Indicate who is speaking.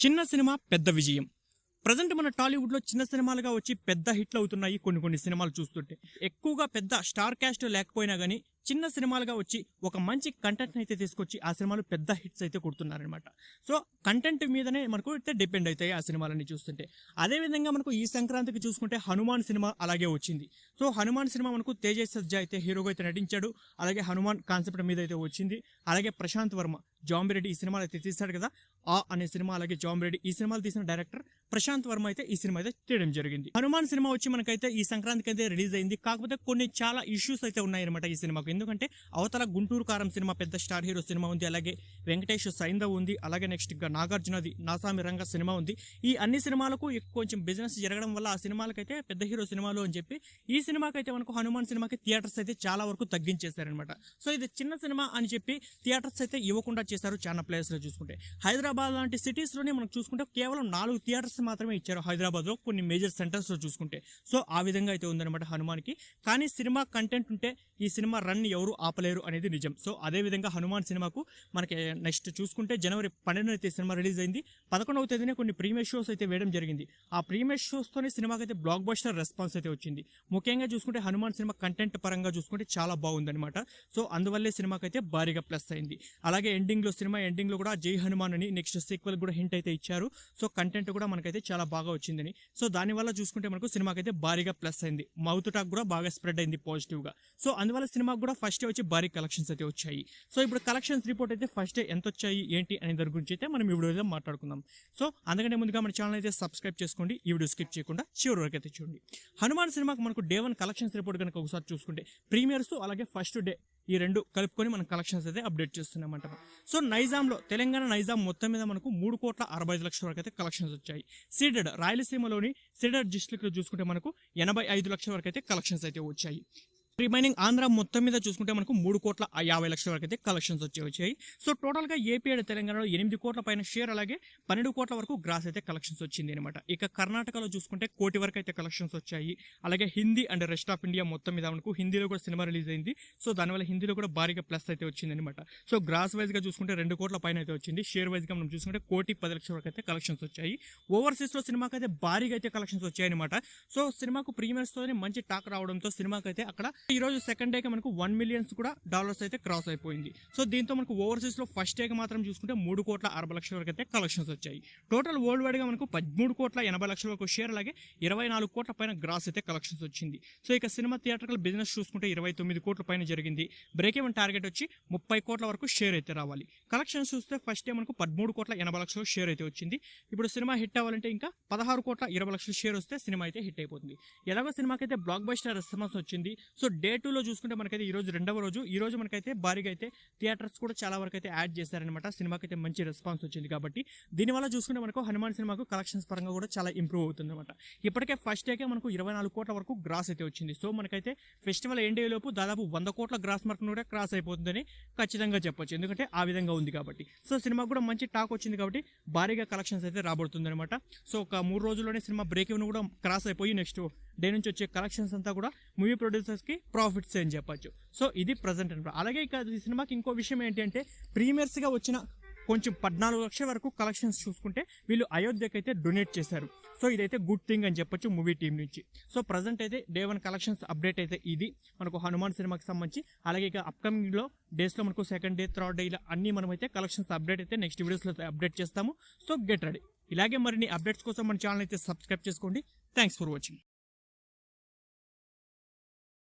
Speaker 1: చిన్న సినిమా పెద్ద విజయం. ప్రజెంట్ మన టాలీవుడ్లో చిన్న సినిమాలుగా వచ్చి పెద్ద హిట్లు అవుతున్నాయి. కొన్ని సినిమాలు చూస్తుంటే ఎక్కువగా పెద్ద స్టార్ క్యాస్ట్ లేకపోయినా కానీ చిన్న సినిమాలుగా వచ్చి ఒక మంచి కంటెంట్ అయితే తీసుకొచ్చి ఆ సినిమాలు పెద్ద హిట్స్ అయితే కొడుతున్నారనమాట. సో కంటెంట్ మీదనే మనకు అయితే డిపెండ్ అవుతాయి ఆ సినిమాలన్నీ చూస్తుంటే. అదేవిధంగా మనకు ఈ సంక్రాంతికి చూసుకుంటే హనుమాన్ సినిమా అలాగే వచ్చింది. సో హనుమాన్ సినిమా మనకు తేజస్ సజ్జా అయితే హీరోగా అయితే నటించాడు. అలాగే హనుమాన్ కాన్సెప్ట్ మీద అయితే వచ్చింది. అలాగే ప్రశాంత్ వర్మ జాంబిరెడ్డి ఈ సినిమాలు అయితే తీశాడు కదా, ఆ అనే సినిమా, అలాగే జాంబిరెడ్డి ఈ సినిమాలు తీసిన డైరెక్టర్ ప్రశాంత్ వర్మ అయితే ఈ సినిమా అయితే తీయడం జరిగింది. హనుమాన్ సినిమా వచ్చి మనకైతే ఈ సంక్రాంతికి అయితే రిలీజ్ అయింది. కాకపోతే కొన్ని చాలా ఇష్యూస్ అయితే ఉన్నాయన్నమాట ఈ సినిమాకు. ఎందుకంటే అవతల గుంటూరు కారం సినిమా పెద్ద స్టార్ హీరో సినిమా ఉంది, అలాగే వెంకటేష్ సైందవ్ ఉంది, అలాగే నెక్స్ట్ ఇంకా నాగార్జునది నాసామి రంగ సినిమా ఉంది. ఈ అన్ని సినిమాలకు కొంచెం బిజినెస్ జరగడం వల్ల ఆ సినిమాలకైతే పెద్ద హీరో సినిమాలు అని చెప్పి ఈ సినిమాకైతే మనకు హనుమాన్ సినిమాకి థియేటర్స్ అయితే చాలా వరకు తగ్గించేశారనమాట. సో ఇది చిన్న సినిమా అని చెప్పి థియేటర్స్ అయితే ఇవ్వకుండా చేశారు చాలా ప్లేస్ లో. చూసుకుంటే హైదరాబాద్ లాంటి సిటీస్ లోనే మనకు చూసుకుంటే కేవలం 4 థియేటర్స్ మాత్రమే ఇచ్చారు హైదరాబాద్ లో, కొన్ని మేజర్ సెంటర్స్ లో చూసుకుంటే. సో ఆ విధంగా అయితే ఉందన్నమాట హనుమాన్ కి. కానీ సినిమా కంటెంట్ ఉంటే ఈ సినిమా రన్ ఎవరు ఆపలేరు అనేది నిజం. సో అదే విధంగా హనుమాన్ సినిమాకు మనకి నెక్స్ట్ చూసుకుంటే జనవరి 12న అయితే సినిమా రిలీజ్ అయింది. 11వ తేదీనే కొన్ని ప్రీమియర్ షోస్ అయితే వేయడం జరిగింది. ఆ ప్రీమియర్ షోస్ తోనే సినిమాకి అయితే బ్లాక్ బస్టర్ రెస్పాన్స్ అయితే వచ్చింది. ముఖ్యంగా చూసుకుంటే హనుమాన్ సినిమా కంటెంట్ పరంగా చూసుకుంటే చాలా బాగుందన్నమాట. సో అందువల్లే సినిమాకి అయితే భారీగా ప్లస్ అయింది. అలాగే ఎండింగ్ లో కూడా జై హనుమాన్ అని నెక్స్ట్ సీక్వెల్ కూడా హింట్ అయితే ఇచ్చారు. సో కంటెంట్ కూడా మనకైతే చాలా బాగా వచ్చిందని. సో దానివల్ల చూసుకుంటే మనకు సినిమాకి అయితే భారీగా ప్లస్ అయింది. మౌత్ టాక్ కూడా బాగా స్ప్రెడ్ అయింది పాజిటివ్ గా. సో అందువల్ల సినిమాకి కూడా ఫస్ట్ డే వచ్చి భారీ కలెక్షన్స్ అయితే వచ్చాయి. సో ఇప్పుడు కలెక్షన్స్ రిపోర్ట్ అయితే ఫస్ట్ డే ఎంత వచ్చాయి ఏంటి అనే దాని గురించి అయితే మనం ఈ వీడియోలో మాట్లాడుకుందాం. సో అందుకంటే ముందుగా మన ఛానల్ అయితే సబ్స్క్రైబ్ చేసుకోండి, ఈ వీడియో స్కిప్ చేయకుండా చివరి వరకు అయితే చూడండి. హనుమాన్ సినిమాకి మనకు డే 1 కలెక్షన్స్ రిపోర్ట్ కనుక ఒకసారి చూసుకుంటే ప్రీమియర్స్ అలాగే ఫస్ట్ డే ఈ రెండు కలుపుకొని మనం కలెక్షన్స్ అయితే అప్డేట్ చేస్తున్నామంట. సో నైజాంలో తెలంగాణ నైజాం మొత్తం మీద మనకు 3,65,00,000 వరకు అయితే కలెక్షన్స్ వచ్చాయి. సీడెడ్ రాయలసీమలోని సీడెడ్ డిస్ట్రిక్ట్ లో చూసుకుంటే మనకు 85 లక్షల వరకు అయితే కలెక్షన్స్ అయితే వచ్చాయి. రిమైనింగ్ ఆంధ్ర మొత్తం మీద చూసుకుంటే మనకు 3,50,00,000 వరకు అయితే కలెక్షన్స్ వచ్చాయి. సో టోటల్ గా ఏపీ అండ్ తెలంగాణలో 8 కోట్ల పైన షేర్, అలాగే 12 కోట్ల వరకు గ్రాస్ అయితే కలెక్షన్స్ వచ్చింది అనమాట. ఇక కర్ణాటకలో చూసుకుంటే 1 కోటి వరకు అయితే కలెక్షన్స్ వచ్చాయి. అలాగే Hindi and rest of India మొత్తం మీద మనకు హిందీలో కూడా సినిమా రిలీజ్ అయింది. సో దానివల్ల హిందీలో కూడా భారీగా ప్లస్ అయితే వచ్చింది అనమాట. సో గ్రాస్ వైజ్ గా చూసుకుంటే 2 కోట్ల పైన అయితే వచ్చింది. షేర్ వైజ్ గా మనం చూసుకుంటే 1,10,00,000 వరకు అయితే కలెక్షన్స్ వచ్చాయి. ఓవర్సీస్ లో సినిమాకి అయితే భారీగా అయితే కలెక్షన్స్ వచ్చాయి అనమాట. సో సినిమాకు ప్రీమియర్స్ తోనే మంచి టాక్ రావడంతో సినిమాకి అయితే అక్కడ ఈ రోజు సెకండ్ డే కి మనకు $1 మిలియన్ కూడా డాలర్స్ అయితే క్రాస్ అయిపోయింది. సో దీంతో మనకు ఓవర్సీస్ లో ఫస్ట్ డే కి మాత్రం చూసుకుంటే 3,60,00,000 వరకు అయితే కలెక్షన్స్ వచ్చాయి. టోటల్ వరల్డ్ వైడ్ గా మనకు 13,80,00,000 వరకు షేర్, అలాగే 24 కోట్ల పైన గ్రాస్ అయితే కలెక్షన్స్ వచ్చింది. సో ఇక సినిమా థియేటర్కల్ బిజినెస్ చూసుకుంటే 29 కోట్ల పైన జరిగింది. బ్రేక్ ఈవెన్ టార్గెట్ వచ్చి 30 కోట్ల వరకు షేర్ అయితే రావాలి. కలెక్షన్స్ చూస్తే ఫస్ట్ డే మనకు 13,80,00,000 షేర్ అయితే వచ్చింది. ఇప్పుడు సినిమా హిట్ అవ్వాలంటే ఇంకా 16,20,00,000 షేర్ వస్తే సినిమా అయితే హిట్ అయిపోతుంది. ఎలాగో సినిమాకి అయితే బ్లాక్ బస్టర్ రెస్పాన్స్ వచ్చింది. సో డే 2 లో చూసుకుంటే మనకైతే ఈ రోజు 2వ రోజు, ఈ రోజు మనకైతే భారీగా అయితే థియేటర్స్ కూడా చాలా వరకు అయితే యాడ్ చేశారనమాట. సినిమాకి అయితే మంచి రెస్పాన్స్ వచ్చింది కాబట్టి దీనివల్ల చూసుకుంటే మనకు హనుమాన్ సినిమాకు కలెక్షన్స్ పరంగా కూడా చాలా ఇంప్రూవ్ అవుతుంది అనమాట. ఇప్పటికే ఫస్ట్ డేకే మనకు 24 కోట్ల వరకు గ్రాస్ అయితే వచ్చింది. సో మనకైతే ఫెస్టివల్ ఎండ్ లోపు దాదాపు 100 కోట్ల గ్రాస్ మార్క్ కూడా క్రాస్ అయిపోతుందని ఖచ్చితంగా చెప్పొచ్చు, ఎందుకంటే ఆ విధంగా ఉంది కాబట్టి. సో సినిమాకు కూడా మంచి టాక్ వచ్చింది కాబట్టి భారీగా కలెక్షన్స్ అయితే రాబడుతుంది అనమాట. సో ఒక 3 రోజుల్లోనే సినిమా బ్రేక్ ఈవెన్ కూడా క్రాస్ అయిపోయి నెక్స్ట్ డే నుంచి వచ్చే కలెక్షన్స్ అంతా కూడా మూవీ ప్రొడ్యూసర్స్ కి ప్రాఫిట్స్ అని చెప్పొచ్చు. సో ఇది ప్రజెంట్ అనమాట. అలాగే ఇక ఈ సినిమాకి ఇంకో విషయం ఏంటి అంటే ప్రీమియర్స్ గా వచ్చిన కొంచెం 14 లక్షల వరకు కలెక్షన్స్ చూసుకుంటే వీళ్ళు అయోధ్యకి అయితే డొనేట్ చేశారు. సో ఇదైతే గుడ్ థింగ్ అని చెప్పొచ్చు మూవీ టీం నుంచి. సో ప్రజెంట్ అయితే డే 1 కలెక్షన్స్ అప్డేట్ అయితే ఇది మనకు హనుమాన్ సినిమాకి సంబంధించి. అలాగే ఇక అప్కమింగ్ లో డేస్ లో మనకు సెకండ్ డే, థర్డ్ డే ఇలా అన్ని మనం అయితే కలెక్షన్స్ అప్డేట్ అయితే నెక్స్ట్ వీడియోస్ లో అప్డేట్ చేస్తాము. So get ready. ఇలాగే మరిన్ని అప్డేట్స్ కోసం మన ఛానల్ అయితే సబ్స్క్రైబ్ చేసుకోండి. Thanks for watching.